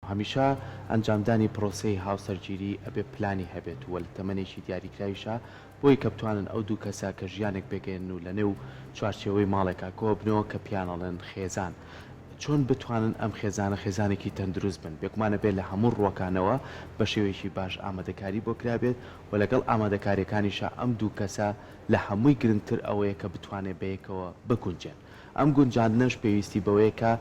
هەمیشە ئەنجامدانی پرۆسەی هاوسەرگیری ئەبێ پلانی هەبێت وە لە تەمەنێکی دیاریکراویشە بۆی کە بتوانن ئەو دوو کەسە کە ژیانێک بگەن و لە نێو چوارچێوەی ماڵێکا کۆ بنەوە کە پیانەڵێن خێزان چۆن بتوانن ئەم خێزانە خێزانێکی تەندروست بن بێکمانە بێت لە هەموو ڕوەکانەوە بە شێوەیەکی باش ئامادەکاری بۆ کرابێت و لەگەڵ ئامادەکاریەکانیشە ئەم دوو کەسە لە هەمووی گرنگتر ئەوەیە کە بتوانێت بەیەکەوە بگونجێن ئەم گونجاندنەش پێویستی بەوەیە کە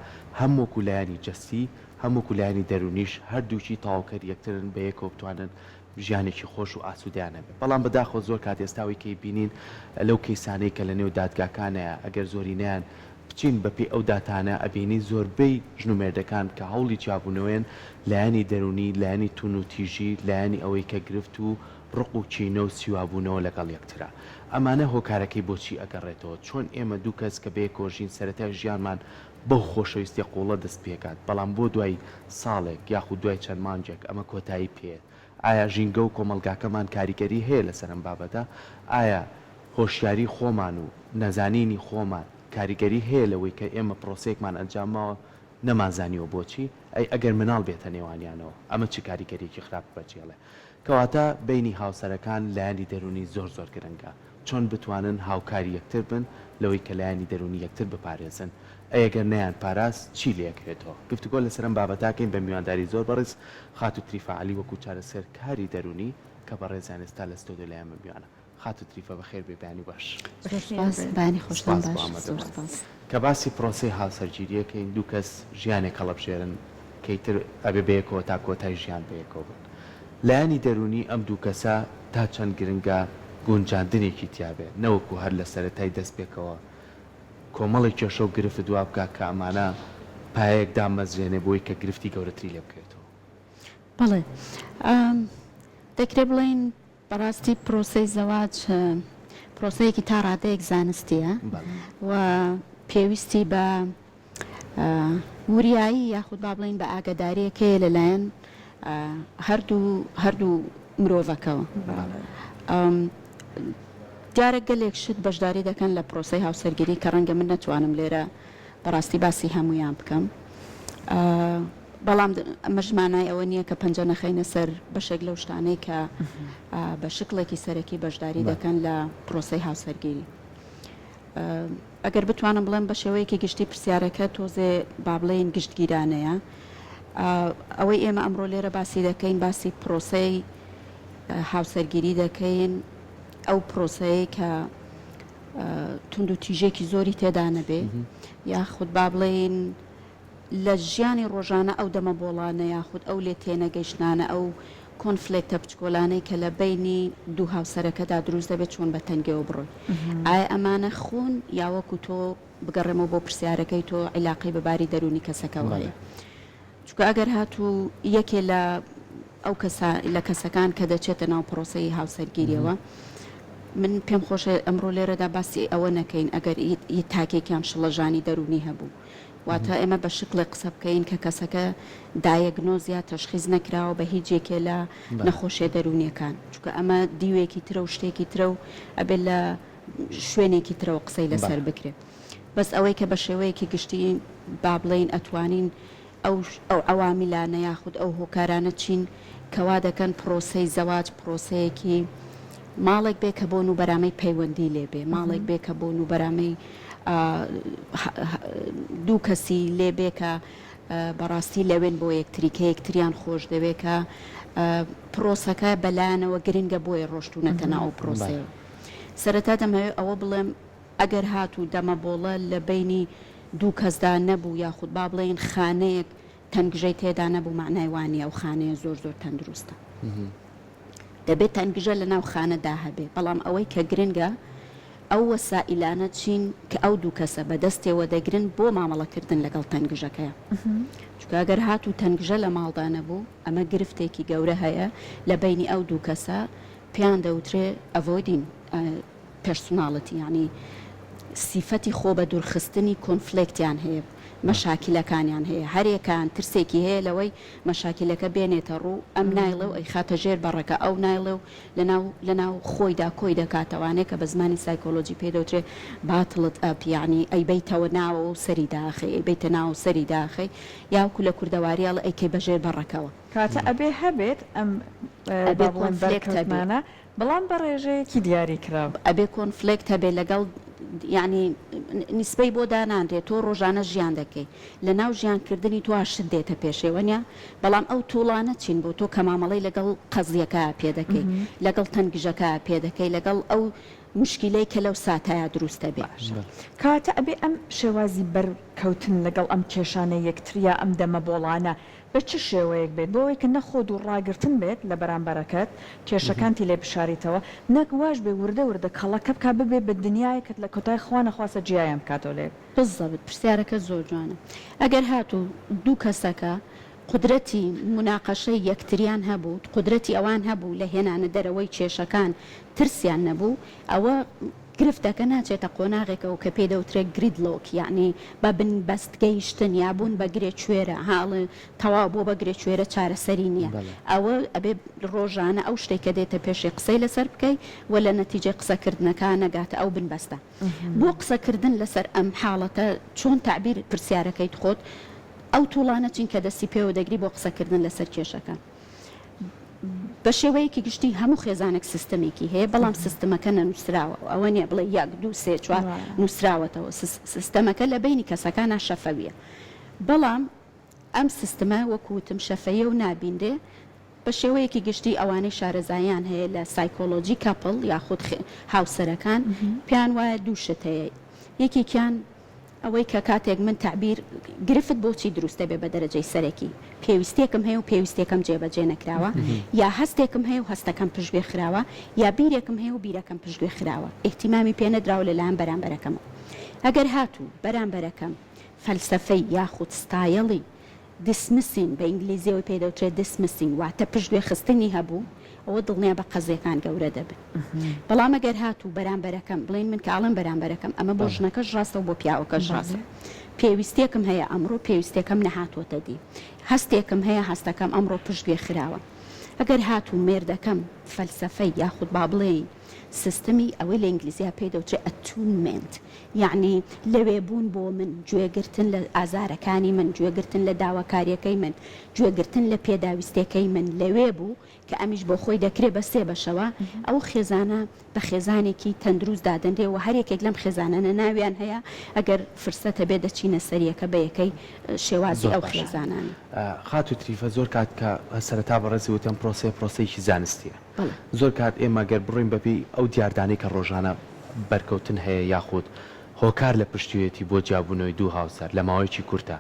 هەموو لایانی جەستی هەموو لایانی دەرونیش هەردووچی تاواکەر یەکترن بەیەکەوە بتوانن ژیانێکی خۆش و ئاسوودیانە بێت بەڵام بەداخۆ زۆر کات ئێستاوی کەی بینین لەو کەیسانەی کە لە نێو دادگاکانەیە ئەگەر زۆرینیان بچین بەپی ئەو داتانە ئەبینی زۆربەی ژنومێردەکان کە هەوڵی چابوونەوەن لایانی دەرونی لایانی تون و تیژی لایانی ئەوەی کە گرفت و ڕق و چینە و سیوابوونەوە لەگەڵ یەکترا ئەمانە هۆکارەکەی بۆچی ئەگەڕێتەوە چۆن ئێمە دوو کەس کە بێ کۆژین سەرەتای ژیانمان بەو خۆشەویستی قوڵە دەست پێکات بەڵام بۆ دوای ساڵێک یاخود دوای چەند مانجێک ئەمە کۆتایی پێێت ئایا ژینگە و کۆمەلگاکەمان کاریگەری هەیە لەسەر ئەم بابەتە ئایا هۆشیاری خۆمان و نەزانینی خۆمان کاریگەری هەیە لەوەی کە ئێمە پرۆسێکمان ئەنجامەوە نەمازانیەوە بۆچی ئەگەر مناڵ بێتە نێوانیانەوە ئەمە چی کاریگەریکی خراپ بەچێڵێ کەواتە بینی هاوسەرەکان لایانی دەرونی زۆر گرنگە چۆن بتوانن هاوکاری یەکتر بن لەوەی کە لایانی دەرونی یەکتر بپارێزن ئەگەر نەیان پاراست چی لێکرێتەوە گفتوگۆ لەسەرم بابەتاکەین بە میوانداری زۆر بەڕێز خات و تریفعالی وەکو چارەسەر کاری دەرونی کە بەڕێزان ئێستا لە ستۆدیۆ لایەن بمیوانە خات و تریفە بەخێر بێ بەیانی باش بانی خۆشتان باش کە باسی پرۆسی هاوسەرگیریەکەین دوو کەس ژیانێک هەڵەبژێرن کەیتر ئەبێ بەیەکەوە تا کۆتای ژیان بەیەکەوە بن لایانی دەرونی ئەم دوو کەسە تا چەند گرنگە گونجاندنێکی تیابێ نەوەکو هەر لە سەرەتای دەست پێکەوە کۆمەڵی کێشە و گرفت دوا بکە کە ئەمانە پایەک دامەزرێنێ بۆی کە گرفتی گەورەتری لێ بکرێتەوە بەڵێ دەکرێت بڵێن بەڕاستی پرۆسەی زەواج پرۆسەیەکی تا ڕادەیەک زانستیە و پێویستی بە وریایی یاخود با بڵێن بە ئاگداریەکەیە لەلایەن هەردوو مرۆڤەکەەوە دیارە گەلێک شت بەشداری دەکەن لە پرۆسەی هاوسەرگیری کە ڕەنگە من نەتوانم لێرە بەڕاستی باسی هەمویان بکەم بەڵام ئەمەژمانای ئەوە نییە کە پەنجە نەخەینە سەر بەشێک لەو شتانەی کە بە شکڵێکی سەرەکی بەشداری دەکەن لە پرۆسەی هاوسەرگیری ئەگەر بتوانم بڵێم بە شێوەیەکی گشتی پرسیارەکە تۆزێ با بڵێن گشتگیرانەیە ئەوەی ئێمە ئەمڕۆ لێرە باسی دەکەین باسی پرۆسەی هاوسەرگیری دەکەین ئەو پرۆسەیە کە تونند و تیژێکی زۆری تێدا نەبێ یاخود با بڵێن لە ژیانی ڕۆژانە ئەو دەمەبۆڵانە یاخود ئەو لێ تێنەگەیشتانە ئەو کۆنفلێکتە بچکۆلانەی کە لە بینی دوو هاوسەرەکەدا دروست دەبێت چۆن بە تەنگەوە بڕۆی ئایا ئەمانە خون یاوەکو تۆ بگەڕێمەوە بۆ پرسیارەکەی تۆ عیلاقەی بەباری دەرونی کەسەکەەوە هەیە چونکە ئەگەر هاتوو یەکێ لە ئەو لە کەسەکان کە دەچێتە ناو پرۆسەی هاوسەرگیریەوە من پێم خۆشە ئەمڕۆ لێرەدا باسی ئەوە نەکەین ئەگەر تاکێکیان شڵەژانی دەرونی هەبوو واتە ئێمە بە شکڵێ قسە بکەین کە کەسەکە دایەگنۆزیا تەشخیص نەکراوە بە هیچ یەکێ لە نەخۆشیە دەرونیەکان چونکە ئەمە دیوێکی ترە و شتێکی ترە و ئەبێت لە شوێنێکی ترەوە قسەی لەسەر بکرێت بەس ئەوەی کە بە شێوەیەکی گشتی با بڵێن ئەتوانین ئەو عەوامیلانە یاخود ئەو هۆکارانە چین کەوا دەکەن پرۆسەی زەواج پرۆسەیەکی ماڵێک بێ کە بۆن و بەرامەی پەیوەندی لێبێ ماڵێک بێ کە بۆن و بەرامەی دوو کەسی لێبێ کە بەڕاستی لەوێن بۆ یەکتری کە یەکتریان خۆش دەوێت کە پرۆسەکە بەلایەنەوە گرنگە بۆیە ڕۆشتونەتە ناو پرۆسەیە سەرەتا دەمەوێت ئەوە بڵێم ئەگەر هاتوو دەمەبۆڵە لە بینی دوو کەسدا نەبوو یاخود با بڵێن خانەیەک تەنگژەی تێدا نەبوو معنای وانە ئەو خانەیە زۆر تەندروستە دەبێت تەنگژە لە ناو خانەدا هەبێ بەڵام ئەوەی کە گرنگە ئەو وەسائلانە چین کە ئەو دوو کەسە بەدەستێوە دەگرن بۆ مامەڵەکردن لەگەڵ تەنگژەکەیە چونکە ئەگەر هاتوو تەنگژە لە ماڵدا نەبوو ئەمە گرفتێکی گەورە هەیە لە بینی ئەو دوو کەسە پێیان دەوترێ ئەڤۆیدین پێرسۆناڵەتی یعنی سیفەتی خۆ بە دوورخستنی کۆنفلێکتیان هەیە مەشاکیلەکانیان هەیە هەرێکان ترسێکی هەیە لەوەی مەشاکیلەکە بێنێتە ڕوو ئەم نایڵێ و ئەی خاتە ژێر بەڕەکە ئەو نایڵێ و لەناو خۆیدا کۆی دەکاتەوانێت کە بە زمانی سایکۆلۆجی پێدەوترێت باتڵت ئەپ یعنی ئەی بیتەوە ناوە و سەری داخی ئەی بیتە ناو سەری داخی یاوکو لە کوردەواریاڵ ئەیکەی بەژێر بەڕەکەوە کاتە ئەبێ هەبێت ئەم بەڵێن بەڵام بە ڕێژەیەکی دیاری کراوە ئەبێ کۆنفلێکت هەبێ لەگەڵ ینی نیسبەی بۆ داناندرێت تۆ ڕۆژانە ژیان دەکەی لە ناو ژیانکردنی تو شت دێتە پێشێوەنیە بەڵام ئەو توڵانە چین بۆ تۆ کە مامەڵی لەگەڵ قەزیەکە پێ دەکەی لەگەڵ تەنگژەکە پێ دەکەی لەگەڵ ئەو مشکلەی کە لەو ساتایە دروستە بێ کاتە ئەبێ ئەم شێوازی بەرکەوتن لەگەڵ ئەم کێشانە یەکتریا ئەم دەمە بۆڵانە بە چ شێوەیەک بێت بۆەوەی کە نەخۆت و ڕاگرتن بێت لە بەرامبەرەکەت کێشەکانتی لێ بشاریتەوە نەک واش بێ وردە وردە کەڵەکە بکە ببێ بە دنیایەکەت لە کۆتای خوانە خواسە جیایان بکاتەوە لێ بزەبت پرسیارەکە زۆر جوانە ئەگەر هاتوو دوو کەسەکە قدرەتی مناقەشەی یەکتریان هەبوو قدرەتی ئەوان هەبوو لە هێنانە دەرەوەی کێشەکان ترسیان نەبوو ئەوە گرفتەکە ناچێتە قۆناغێکەوە کە پێدەوترێت گریدلۆک یعنی بە بن بەستگەیشتن یابوون بەگرێ کوێرە هاڵە تەواو بۆ بەگرێ کوێرە چارەسەری نییە ئەوە ئەبێ ڕۆژانە ئەو شتێک کە دێتە پێشی قسەی لەسەر بکەی و لە نەتیجە قسەکردنەکە نەگاتە ئەو بنبەستە بۆ قسەکردن لەسەر ئەم حاڵەتە چۆن تعبیر پرسیارەکەیت خۆت ئەو توڵانە چین کە دەستی پێوە دەگری بۆ قسەکردن لەسەر کێشەکە بە شێوەیەکی گشتی هەموو خێزانێک سیستەمێکی هەیە بەڵام سیستەمەکە نەنووسراوە ئەوە نیە بڵێ یەک دوو سێ چوار نووسراوەتەوە سیستەمەکە لە بینی کەسەکانە شەفەویە بەڵام ئەم سیستەمە وەکوتم شەفەیە و نابیندێ بە شێوەیەکی گشتی ئەوانەی شارەزایان هەیە لە سایکۆلۆجی کاپڵ یاخود هاوسەرەکان پێیان وایە دوو شت هەیە یەکێکیان ئەوەی کە کاتێک من تعبیر گرفت بۆچی دروستە بێ بە دەرەجەی سەرەکی پێویستێکم هەیە و پێویستێکم جێبەجێ نەکراوە یا هەستێکم هەیە و هەستەکەم پشتگوێ خراوە یا بیرێکم هەیە و بیرەکەم پشتگوێ خراوە ئیحتیمامی پێ نەدراوە لەلایەن بەرامبەرەکەمەوە ئەگەر هاتوو بەرامبەرەکەم فەلسەفەی یاخود ستایڵی دیسمسینگ بە ئینگلیزیەوەی پێدەوترێت دیسمسینگ واتە پشتگوێ خستنی هەبوو ئەوە دڵنیا بە قەزیەکان گەورە دەبێت بەڵام ئەگەر هاتوو بەرامبەرەکەم بڵین من کاڵم بەرامبەرەکەم ئەمە بۆ ژنەکەش ڕاستە و بۆ پیاوەکەش ڕاستە پێویستێکم هەیە ئەمڕۆ پێویستێکم نەهاتوۆتە دی هەستێکم هەیە هەستەکەم ئەمڕۆ پشتگوێ خراوە ئەگەر هاتوو مێردەکەم فەلسەفەی یاخود با بڵێین سیستمی ئەوەی لە ئینگلیزیا پێدەوترێت ئەتونمنت یعنی لەوێبوون بۆ من گوێگرتن لە ئازارەکانی من گوێگرتن لە داواکاریەکەی من گوێگرتن لە پێداویستەکەی من لەوێ بوو کە ئەمیش بۆ خۆی دەکرێت بە سێ بەشەوە ئەو خێزانە بە خێزانێکی تەندروست دادەندێ و هەرێکێک لەم خێزانە ناویان هەیە ئەگەر فرسەتە بێ دەچینە سەریەکە بە یەکەی شێوازی ئەو خێزانانە خات و تریفە زۆر کات کە سەرەتا بەڕێزی وتم پرۆسەیەکی زانستیە زۆر کات ئێمە گەر بڕین بەبی ئەو دیاردانەی کە ڕۆژانە بەرکەوتن هەیە یاخود هۆکار لە پشتوێتی بۆ جیابوونەوەی دوو هاوسەر لە ماوەیەکی کورتە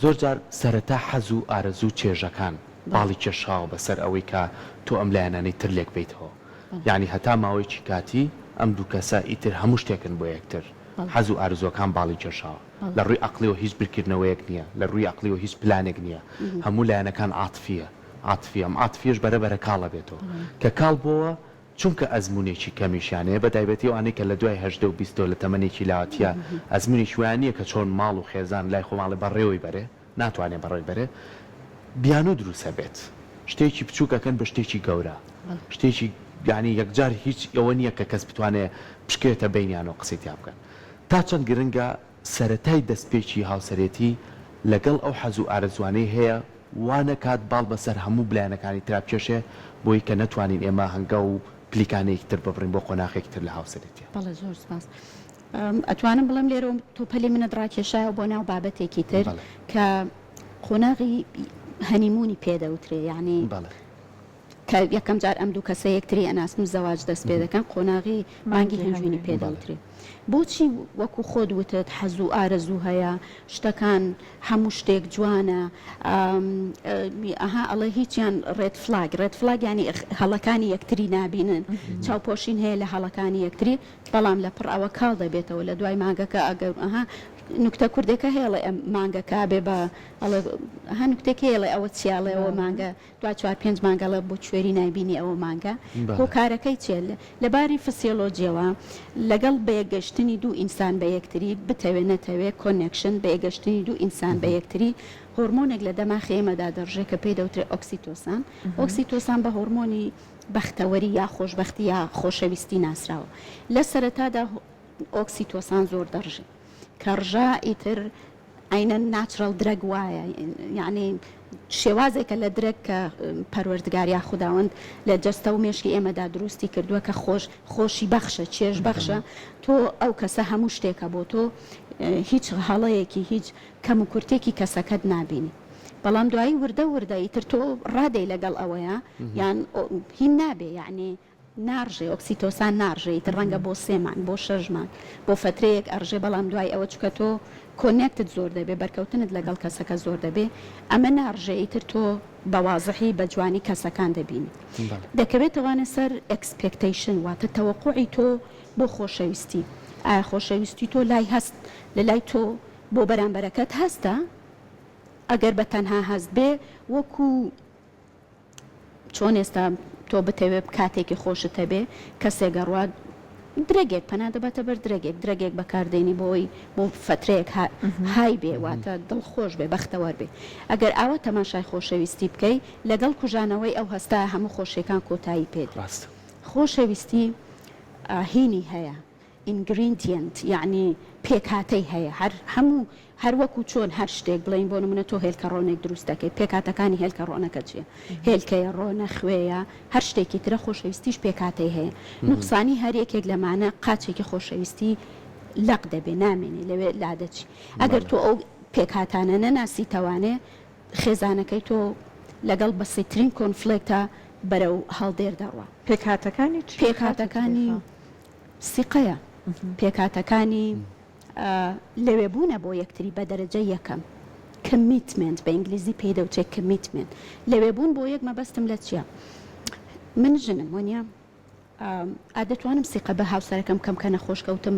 زۆر جار سەرەتا حەز و ئارەزوو چێژەکان باڵی کێشاوە بەسەر ئەوەی کە تۆ ئەم لایەنانەی تر لێک بیتەوە یعنی هەتا ماوەیەکی کاتی ئەم دوو کەسە ئیتر هەموو شتێکن بۆ یەکتر حەز و ئارزوەکان باڵی کێشاوە لە ڕووی عەقلیەوە هیچ برکردنەوەیەک نییە لە ڕووی عەقلیەوە هیچ پلانێک نییە هەموو لایەنەکان عاتفیە ئەم عاتفیەش بەرەبەرە کاڵە بێتەوە کە کاڵ بۆوە چونکە ئەزمونێکی کەمیشانەیە بە تایبەتی ئەوانەی کە لە دوای 18 و 20 لە تەمەنێکی لاوەتیە ئەزمونی شویانیە کە چۆن ماڵ و خێزان لای خۆماڵی بەڕێوەی بەرێ ناتوانێت بەڕێوەی بەرێ بیانوو دروستە بێت شتێکی بچووکەکەن بە شتێکی گەورە شتێکی یعنی یەکجار هیچ ئەوە نییە کە کەس بتوانێت پشکێتە بینیانەوە قسەیان بکەن تا چەند گرنگە سەرەتای دەستپێکی هاوسەرێتی لەگەڵ ئەو حەز و ئارەزوانەی هەیە وانە کات باڵ بەسەر هەموو بلایەنەکانی تراپکێشێ بۆی کە نەتوانین ئێمە هەنگە و پلیکانەیەکی تر ببڕین بۆ قۆناغێکی تر لە هاوسەرێتی بەڵێ زۆر سپاس ئەتوانم بڵم لێرە تۆ پەلی منت ڕاکێشایەوە بۆ ناو بابەتێکی تر کە قۆناغی هەنیمونی پێدەوترێ یعنی کە یەکەم جار ئەم دوو کەسە یەکتری ئەناسن و زەواج دەست پێ دەکەن قۆناغی مانگی هەنجوینی پێدەوترێ بۆچی وەکو خۆت وتت حەز و ئارەزوو هەیە شتەکان هەموو شتێک جوانە ئەها ئەڵێ هیچیان ڕێد فلاگ ینی هەڵەکانی یەکتری نابینن چاوپۆشین هەیە لە هەڵەکانی یەکتری بەڵام لە پڕ ئەوە کاڵ دەبێتەوە لە دوای ماگەکە ئەگەر ئەها نکتە کوردێکە هێڵێ ئەم مانگە کابێ بە ئەڵێ هە نکتێکی هێڵێ ئەوە چیاڵێەوە مانگە دو 4-5 مانگەڵە بۆ کوێری نایبینی ئەوە مانگە هۆکارەکەی چێ لەباری فسیۆلۆجیەوە لەگەڵ بەیەگەشتنی دوو ئینسان بە یەکتری بتەوێت نەتەوێت کۆنێکشن بەیەگەشتنی دوو ئینسان بە یەکتری هۆرمۆنێک لە دەماخی ئێمەدا دەڕژێت کە پێی دەوترێت ئۆکسیتۆسان ئۆکسیتۆسان بە هۆرمۆنی بەختەوەری یا خۆشبەختی یا خۆشەویستی ناسراوە لە سەرەتادا ئۆکسیتۆسان زۆر دەڕژێت کەڕژە ئیتر عینە ناچرال درەگ وایە یعنی شێوازێکە لە درێک کە پەروەردگاریا خودداوەند لە جەستە و مێشکی ئێمەدا دروستی کردووە کە خۆشی بەخشە چێژ بەخشە تۆ ئەو کەسە هەموو شتێکە بۆ تۆ هیچ هەڵەیەکی هیچ کەم و کورتێکی کەسەکەت نابینی بەڵام دوایی وردە ئیتر تۆ ڕادەی لەگەڵ ئەوەیە یان هین نابێ یعنی نارژێ ئۆکسیتۆسان نارژێ ئیتر ڕەنگە بۆ 3 مان بۆ 6 مان بۆ فترەیەک ئەڕژێ بەڵام دوای ئەوە چکە تۆ کۆنێکتت زۆر دەبێ بەرکەوتنت لەگەڵ کەسەکە زۆر دەبێ ئەمە نارژێ ئیتر تۆ بەوازحی بە جوانی کەسەکان دەبینی دەکەوێتەوانە سەر ئەکسپێکتەیشن واتە تەوەقوعی تۆ بۆ خۆشەویستی ئایا خۆشەویستی تۆ لای هەست لە لای تۆ بۆ بەرامبەرەکەت هەستە ئەگەر بە تەنها هەست بێ وەکو چۆن ئێستا تۆ بتەوێت کاتێکی خۆشت هەبێ کەسێک گەڕوات درەگێک پەنا دەباتە بەر درەگێک بەکاردێنی بۆی بۆ فترەیەک های بێ واتە دڵخۆش بێ بەختەوەر بێ ئەگەر ئاوە تەماشای خۆشەویستی بکەی لەگەڵ کوژانەوەی ئەو هەستا هەموو خۆشیەکان کۆتایی پێت خۆشەویستی هینی هەیە ئینگریدیەنت یعنی پێکهاتەی هەیە هەموو هەر وەکو چۆن هەر شتێک بڵین بۆ نمونە تۆ هێلکە ڕۆنێک دروست دەکەیت پێکهاتەکانی هێلکە ڕۆنەکە چیە هێلکەیە ڕۆنە خوێیە هەر شتێکی ترە خۆشەویستیش پێکهاتەی هەیە نوقسانی هەر یەکێک لەمانە قاچێکی خۆشەویستی لەق دەبێ نامێنێ لەوێ لادەچی ئەگەر تۆ ئەو پێکهاتانە نەناسی تەوانێ خێزانەکەی تۆ لەگەڵ بەسیترین کۆنفلێکتە بەرەو هەڵدێر دەڕوە پێکهاتەکانی سیقەیە پێکهاتەکانی لەوێبوونە بۆ یەکتری بە دەرەجە یەکەم کمیتمنت بە ئینگلیزی پێی دەوتێت کمیتمنت لەوێبوون بۆ یەک مەبەستم لە چییە من ژنم وانە ئادەتوانم سیقە بە هاوسەرەکەم کەم کە نەخۆشکەوتم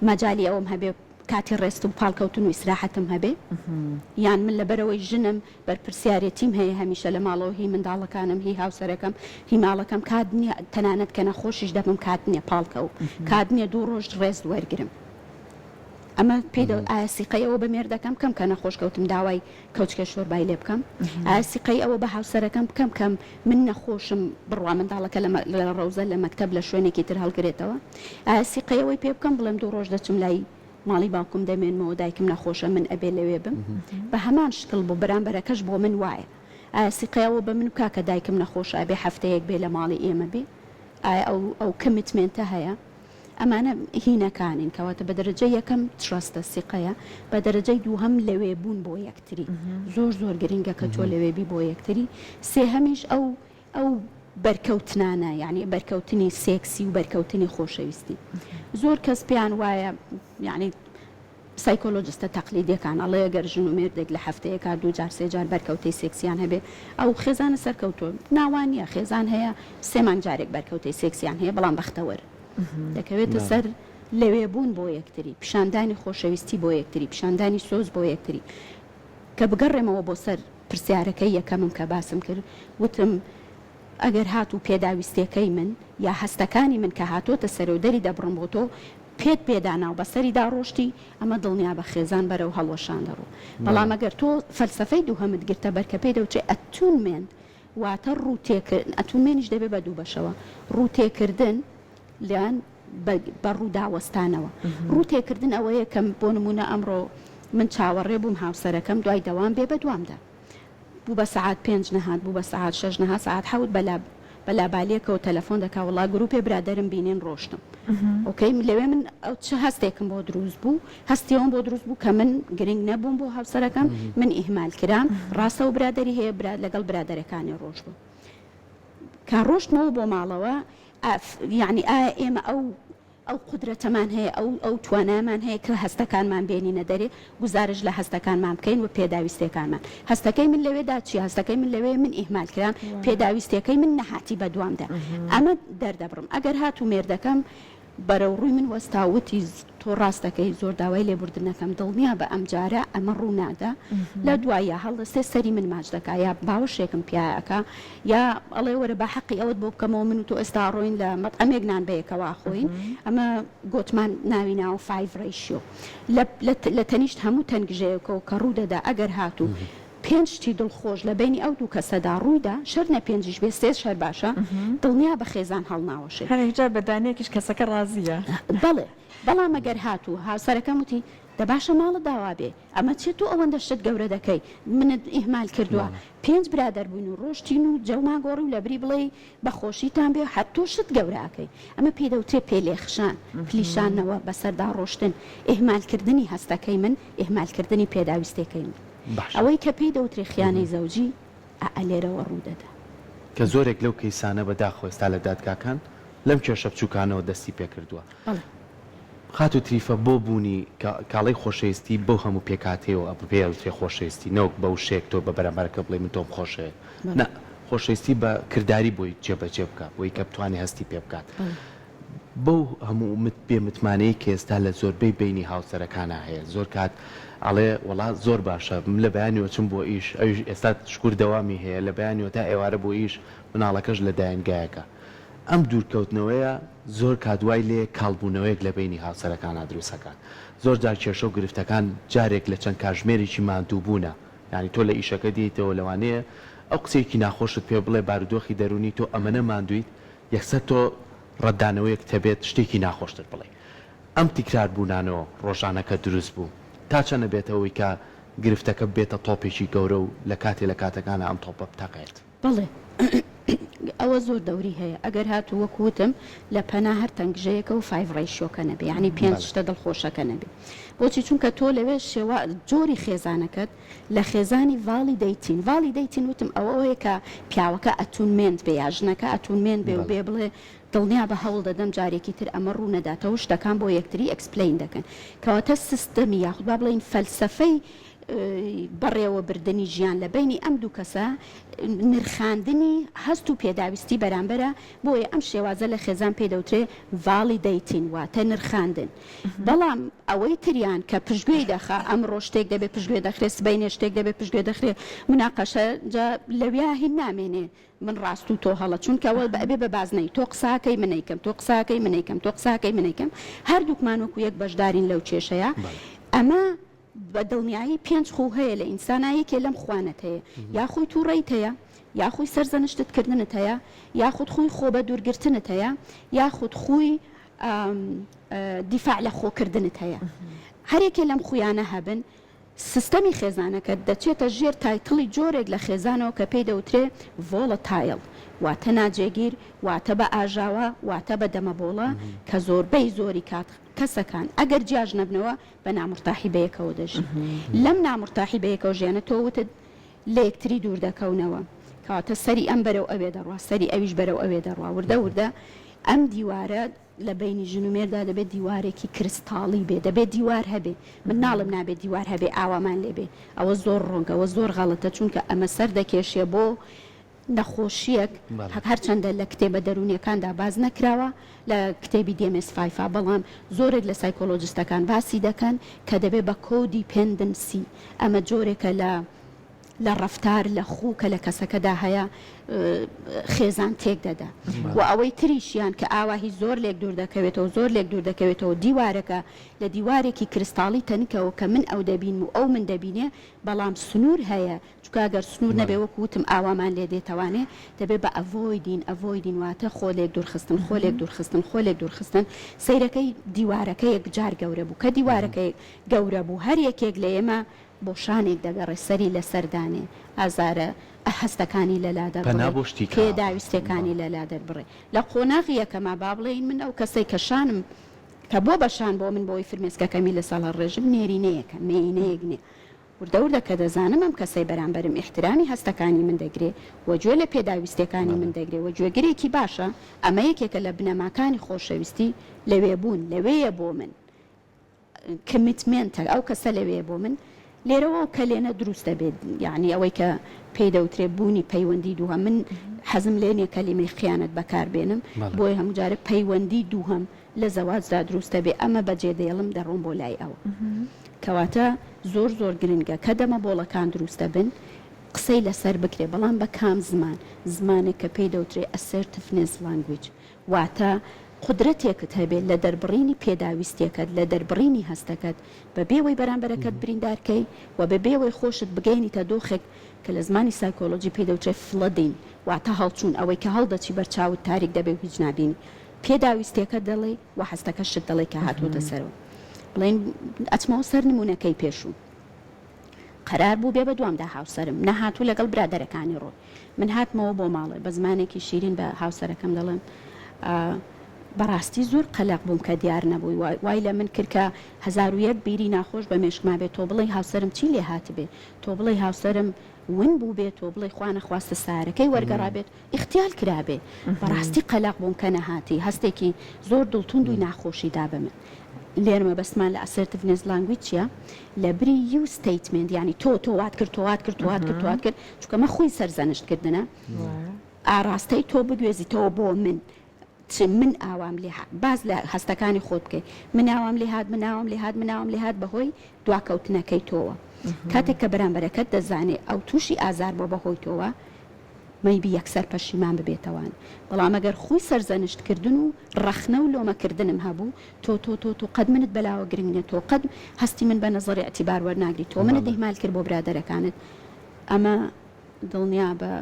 مەجای ئەوم هەبێ کاتی ڕێست و پاڵکەوتن و ئیسراحەتم هەبێ یان من لەبەرەوەی ژنم بەرپرسیارەتیم هەیە هەمیشە لە ماڵەوە هی منداڵەکانم هی هاوسەرەکەم هی ماڵەکەم کات نییە تەنانەت کە نەخۆشیش دەبم کات نییە پاڵکە و کات نییە 2 ڕۆژ ڕێز وەرگرم ئەمە پێدا ئاسیقی ئەوە بە مێردەکەم کەم کە نەخۆشکەوتم داوای کەوچکە شۆربای لێ بکەم ئاسیقی ئەوە بە هاوسەرەکەم بکەم کەم من نەخۆشم بڕوا منداڵەکە لە ڕەوزە لە مەکتەب لە شوێنێکی تر هەڵگرێتەوە ئاسیقی ئەوەی پێ بکەم بڵێم 2 ڕۆژ دەچم لای ماڵی باوکم دەمێنمەوە دایکم نەخۆشە من ئەبێ لەوێ بم بە هەمان شکل بۆ بەرامبەرەکەش بۆ من وایە ئاسیقیەوە بە من و کاکە دایکم نەخۆشە ئەبێ هەفتەیەک بێ لە ماڵی ئێمە بێ ئایا ئەو کمیتمنتە هەیە ئەمانە هینەکانین کەواتە بە دەرەجە یەکەم ترەستە سیقەیە بە دەرەجەی دووهەم لەوێ بوون بۆ یەکتری زۆر گرنگە کە تۆ لەوێبی بۆ یەکتری سێهەمیش ئەو بەرکەوتنانە یعنی بەرکەوتنی سێکسی و بەرکەوتنی خۆشەویستی زۆر کەس پێیان وایە یعنی سایکۆلۆجستە تەقلیدیەکان ئەڵێ گەر ژن و مێردێک لە هەفتەیەکە 2 جار 3 جار بەرکەوتەی سێکسیان هەبێ ئەو خێزانە سەرکەوتۆ ناوانیە خێزان هەیە 3 مان جارێک بەرکەوتەی سێکسیان هەیە بەڵام بەختەوەر دەکەوێتە سەر لەوێبوون بۆ یەکتری پیشاندانی خۆشەویستی بۆ یەکتری پیشاندانی سۆز بۆ یەکتری کە بگەڕێمەوە بۆ سەر پرسیارەکەی یەکەمم کە باسم کرد وتم ئەگەر هات و پێداویستەکەی من یا هەستەکانی من کە هاتۆتە سەرۆدەری دەبڕم بۆ تۆ پێت پێدانا و بەسەریدا ڕۆشتی ئەمە دڵنیا بە خێزان بەرەو هەڵوەشان دەڕوو بەڵام ئەگەر تۆ فەلسەفەی دووهەمت گرتە بەرکە پێی دەوترێت ئەتونمێن واتە ڕووتێکردن ئەتونمێنیش دەبێ بە دوو بەشەوە ڕووتێکردن لیان بە ڕووداوەستانەوە ڕووتێکردن ئەوەیە کەم بۆ نمونە ئەمڕۆ من چاوەڕێ بووم هاوسەرەکەم دوای دەوام بێ بە دوامدا بوو بە سعات 5 نەهات بوو بە سعات 6 نەهات سعات 7 بەلابالێکەوە تەلەفۆن دەکا وڵا گروپێ برادرم بینین ڕۆشتم ئۆکەی لەوێ من چه هەستێکم بۆ دروست بوو هەستیەوەم بۆ دروست بوو کە من گرنگ نەبووم بۆ هاوسەرەکەم من ئیهمال کرام ڕاستە و برادری هەیە لەگەڵ برادەرەکانی ڕۆژ بوو کە ڕۆشتمەوە بۆ ماڵەوە یعنی ئایا ئێمە ئەو قدرەتەمان هەیە ئەو توانامان هەیە کە هەستەکانمان بێنینە دەرێ گزارش لە هەستەکانمان بکەین و پێداویستەکانمان هەستەکەی من لەوێدا چی هەستەکەی من لەوێ من ئیهمال کرام پێداویستەکەی من نەهاتی بە دوامدا ئەمە دەردەبڕم ئەگەر هات و مێردەکەم بەرەو ڕووی من وەستاوتی تۆ ڕاستەکەی زۆر داوای لێبوردنەکەم دڵنیا بە ئەم جارە ئەمە ڕوونادا لە دوایە هەڵدەستێ سەری من ماچ دەکا یا باوەشێکم پیاەکە یا ئەڵێ وەرە بە حەقی ئەوت بۆ بکەمەوە من و تۆ ئێستا ڕۆین لە مەطعەمێک نان بەیەکەوە خۆین ئەمە گوتمان ناوی ناو 5 ڕیشیۆ لە تەنیشت هەموو تەنگژەیەکەوە کە ڕوو دەدا ئەگەر هاتوو 5 شتی دڵخۆش لە بینی ئەو دوو کەسەدا ڕوویدا شەر نە 5 بێ 3 شەر باشە دڵنیا بە خێزان هەڵناوەشێ هەرێجا بەدانەیەکیش کەسەکە ڕازیە بەڵێ بەڵام ئەگەر هاتوو هاوسەرەکەم وتی دە باشە ماڵە داوا بێ ئەمە چێت تۆ ئەوەندە شت گەورە دەکەی منت ئیهمال کردووە 5 برادەر بوون و ڕۆشتین و جەوما گۆڕی و لەبری بڵێ بەخۆشیتان بێ حتۆ شت گەوراکەی ئەمە پێدەوتێ پێلێخشان پلیشانەوە بەسەردا ڕۆشتن ئیهمالکردنی هەستەکەی من ئیهمالکردنی پێداویستەکەی من ئەوەی کە پێی دەوترێ خیانەی زەوجی لێرەوە ڕوودەدا کە زۆرێک لەو کەیسانە بەداخۆستا لە دادگاکان لەم کێشە بچووکانەوە دەستی پێکردووە خات و تریفە بۆ بوونی کاڵی خۆشەویستی بەو هەموو پێکاتەوە پێڵێ خۆشەویستی نەوەک بەو شێک تۆ بە بەرەمبەرەکە بڵێ من تۆم خۆشەیە نە خۆشەویستی بە کردداری بۆی جێبەجێ بکە بۆی کە بتوانێ هەستی پێ بکات بەو هەموو بێ متمانەی کە ئێستا لە زۆربەی بینی هاوسەرەکانە هەیە زۆر کات ئەڵێ وڵا زۆر باشە لە بەیانیوە چم بۆ ئیش ئەوش ئێستا شکور دەوامی هەیە لە بەیانیوە تا ئێوارە بۆ ئیش مناڵەکەش لە دایانگایەکە ئەم دوورکەوتنەوەیە زۆر کادوای لێ کاڵبوونەوەیەک لە بینی هاوسەرەکانە دروستەکان زۆر جار کێشە و گرفتەکان جارێک لە چەند کاژمێرێکی ماندوو بوونە ینی تۆ لە ئیشەکە دیتەوە لەوانەیە ئەو قسێکی ناخۆشت پێ بڵێ بارودۆخی دەرونی تۆ ئەمەنە ماندویت یەکسەر تۆ ڕەتدانەوەیەک تەبێت شتێکی ناخۆشتر بڵێ ئەم تیکرار بوونانەوە ڕۆژانەکە دروست بوو تا چەنە بێتەوەی کە گرفتەکە بێتە تۆپێکی گەورە و لە کاتێ لە کاتەکانە ئەم تۆپە بتەقێت بڵێ ئەوە زۆر دەوری هەیە ئەگەر هاتو وەکوتم لە پەنا هەر تەنگژەیەکە و 5 ڕیشۆکە نەبێ ینی 5 شتە دڵخۆشەکە نەبێ بۆچی چونکە تۆ لەوێ شێوە جۆری خێزانەکەت لە خێزانی ڤاڵی دەیتین وتم ئەوەیە کە پیاوەکە ئەتونمێنند بێ یاژنەکە ئەتونمێن بێ و بێ بڵێ دڵنیا بە هەوڵ دەدەم جارێکی تر ئەمە ڕوو نەداتەوە شتەکان بۆ یەکتری ئەکسپلین دەکەن کەواتە سیستەمی یاخود با بڵێن فەلسەفەی بەڕێوە بردننی ژیان لە بینی ئەم دوو کەسە نرخاندنی هەست و پێداویستی بەرامبەرە بۆیە ئەم شێوازە لە خێزان پێدەوترێ ڤاڵی دەیتین واتە نرخاندن بەڵام ئەوەی تریان کە پشتگوێی دەخا ئەمڕۆ شتێک دەبێت پشتگوێ دەخرێت سبەینێ شتێک دەبێت پشتگوێ دەخرێت مناقەشە لەویا هی نامێنێ من ڕاست و تۆ هەڵە چونکەوە بەبێ بە بازنەی تۆ قساکەی منیکەم تۆ قساکەی منیکەم تۆ قساکەی منیکەم هەردووکمان وەکو یەک بەشدارین لەو کێشەیە ئەمە بە دڵنیایی 5 خو هەیە لە ئینسانایەکێ لەم خوانەت هەیە یاخۆی تووڕێیت هەیە یاخۆی سەرزەنشتتکردنت هەیە یاخود خۆی خۆ بە دوورگرتنت هەیە یاخود خۆی دیفاع لە خۆکردنت هەیە هەرێکێ لەم خویانە هەبن سیستەمی خێزانەکە دەچێتە ژێر تایتڵی جۆرێک لە خێزانەوە کە پێی دەوترێ ڤۆڵەتایڵ واتە ناجێگیر واتە بە ئاژاوە واتە بە دەمەبۆڵە کە زۆربەی زۆری کات کەسەکان ئەگەر جیاژ نەبنەوە بە نامرتاحی بەیەکەوە دەژین لەم نامرتاحی بەیەکەوە ژیانە تۆ وتت لە یەکتری دوور دەکەونەوە کەواتە سەری ئەم بەرەو ئەوێ دەڕوا سەری ئەویش بەرەو ئەوێ دەڕوا وردە ئەم دیوارە لە بینی ژنومێردا دەبێت دیوارێکی کرستاڵی بێ دەبێت دیوار هەبێ من ناڵم نابێت دیوار هەبێ ئاوامان لێبێ ئەوە زۆر ڕۆنگەوە زۆر غەڵەتە چونکە ئەمە سەر دەکێشێ بۆ نەخۆشیەک هەرچەندە لە کتێبە دەرونیەکاندا باز نەکراوە لە کتێبی DMS5 بەڵام زۆرێک لە سایکۆلۆجستەکان باسی دەکەن کە دەبێت بە کۆدی پێندنسی ئەمە جۆرێکە لە ڕەفتار لە خووکە لە کەسەکەدا هەیە خێزان تێک دەدا و ئەوەی تریشیان کە ئاواهی زۆر لێک دوور دەکەوێتەوە زۆر لێک دوور دەکەوێتەوە دیوارەکە لە دیوارێکی کرستاڵی تەنکەوە کە من ئەو دەبین و ئەو من دەبینێ بەڵام سنوور هەیە چکگەر سنوور نەبێ وەکوتم ئاوامان لێ دێتەوانێ دەبێت بە ئەڤۆیدین واتە خۆلێک دوورخستن خۆلێک دوورخستن خۆلێک دوورخستن سەیرەکەی دیوارەکە یەکجار گەورە بوو کە دیوارەکەی گەورە بوو هەر یەکێک لە ئێمە بۆ شانێک دەگەڕێ سەری لە سەردانێ ئازارە هەستەکانی لەلا دەڕێ پێداویستەکانی لەلا دەربڕێ لە قۆناغی یەکەما با بڵێین من ئەو کەسەی کە شانم کە بۆ بەشان بۆ من بۆی فرمێسکەکەمی لە ساڵە ڕێژم نێرینەیەکە مێینەیەک نیە وردەوردە کە دەزانم ئەم کەسەی بەرامبەرم احترامی هەستەکانی من دەگرێ وەگوێ لە پێداویستەکانی من دەگرێ وەگوێگرێکی باشە ئەمە یەکێکە لە بنەماکانی خۆشەویستی لەوێبوون لەوەیە بۆ من کمیتمنتە ئەو کەسە لەوێ بۆ من لێرەوە کە لێنە دروستە بێت یعنی ئەوەی کە پێی دەوترێ بوونی پەیوەندی دووهەم من حەزم لێنێ کەلیمەی خیانەت بەکاربێنم بۆی هەموو جارە پەیوەندی دووهەم لە زەواجدا دروستە بێ ئەمە بەجێ دێڵم دەڕۆم بۆ لای ئەوە کەواتە زۆر زۆر گرنگە کە دەمە بۆڵەکان دروستە بن قسەی لەسەر بکرێ بەڵام بە کام زمانێک کە پێی دەوترێ assertiveness language واتە قدرەتێکت هەبێت لە دەربڕینی پێداویستێکت لە دەربڕینی هەستەکەت بە بێوەی بەرامبەرەکەت بریندارکەی و بە بێوەی خۆشت بگەینیتە دۆخێک کە لە زمانی سایکۆلۆژی پێی دەوترێت فڵەدین واتە هەڵچوون ئەوەی کە هەڵدەچی بەرچاوت تاریک دەبێت هیچ نابینی پێداویستێکە دەڵێ و هەستەکە شت دەڵێ کە هاتووتە سەرەوە بڵێن ئەچمەوە سەر نمونونەکەی پێشوو قرار بوو بێ بە دوامدا هاوسرم نەهاتوو لەگەڵ برادەرەکانی ڕۆی من هاتمەوە بۆ ماڵێ بە زمانێکی شیرین بە هاوسەرەکەم دەڵێن بەڕاستی زۆر قەلق بووم کە دیار نەبووی وای لە من کرد کە 1001 بیری ناخۆش بە مێشکما بێت تۆ بڵێ هاوسرم چی لێ هاتبێ تۆ بڵێ هاوسرم ون بوو بێت تۆ بڵێ خوانە خواستە سارەکەی وەرگەڕابێت اختیال کرابێ بەڕاستی قەلق بووم کە نەهاتی هەستێکی زۆر دڵتوند و ناخۆشی دا بە من لێرمە بەسمان لە assertiveness language چیە لە بری you statement یعنی تۆ وات کرد چونکە مە خۆی سەرزانشتکردنە ئاراستەی تۆ بگوێزیتەوە بۆ من ئاوام لێ باز لە هەستەکانی خۆت بکەیت من ئاوام لێ هات بەهۆی دواکەوتنەکەی تۆوە کاتێک کە بەرامبەرەکەت دەزانێت ئەو تووشی ئازار بۆ بەهۆی تۆوە مەیبی یەکسەر پەشیمان ببێتەوەن بەڵام ئەگەر خۆی سەرزانشتکردن و ڕەخنە و لۆمەکردنم هەبوو تۆ قەد منت بەلاوە گرنگە تۆ قەد هەستی من بە نەزەری ئەتیبار وەرناگری تۆ منت دەیمال کرد بۆ برادەرەکانت ئەمە دڵنیا بە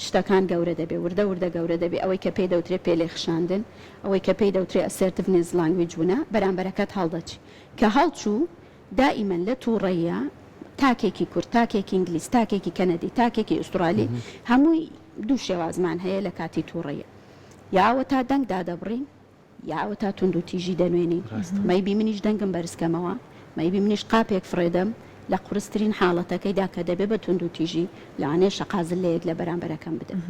شتەکان گەورە دەبێ وردە گەورە دەبێ ئەوەی کە پێی دەوترێ پێلێ خشاندن ئەوەی کە پێی دەوترێ assertiveness language بوونە بەرامبەرەکەت هەڵدەچی کە هەڵچوو دائیمەن لە تووڕەیە تاکێکی کورد تاکێکی ئینگلیز تاکێکی کەنەدی تاکێکی ئوسترالی هەمووی دوو شێوازمان هەیە لە کاتی تووڕەیە یاوە تا دەنگ دادەبڕین یاوە تا تونند و تیژی دەنوێنین مەیبی منیش دەنگم بەرزکەمەوە مەیبی منیش قاپێک فرێدەم لە قورسترین حاڵەتەکەیدا کە دەبێ بە تونند و تیژی لەوانەیە شەقازل لەیەک لە بەرامبەرەکەم بدەم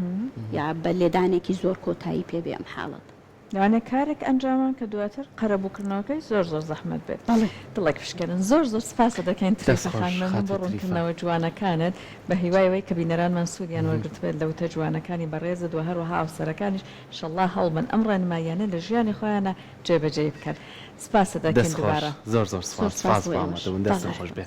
یا بە لێدانێکی زۆر کۆتایی پێ بێ ئەم حاڵەت لەوانێ کارێک ئەنجامان کە دواتر قەرەبووکردنەوەکەی زۆر زەحمەت بێت دڵێک پشکردن زۆر سپاسە دەکەین تخانمان بۆ ڕوونکردنەوە جوانەکانت بە هیوایەوەی کە بینەرانمان سوودیان وەرگرتوێت لەوتە جوانەکانی بەڕێزت و هەروەها هاوسەرەکانیش ئینشەڵڵا هەڵبن ئەم ڕێنماییانە لە ژیانی خۆیانە جێبەجێ بکەن سپاسە دەکەین دوبارە زۆر سپاس دەست خۆش بێت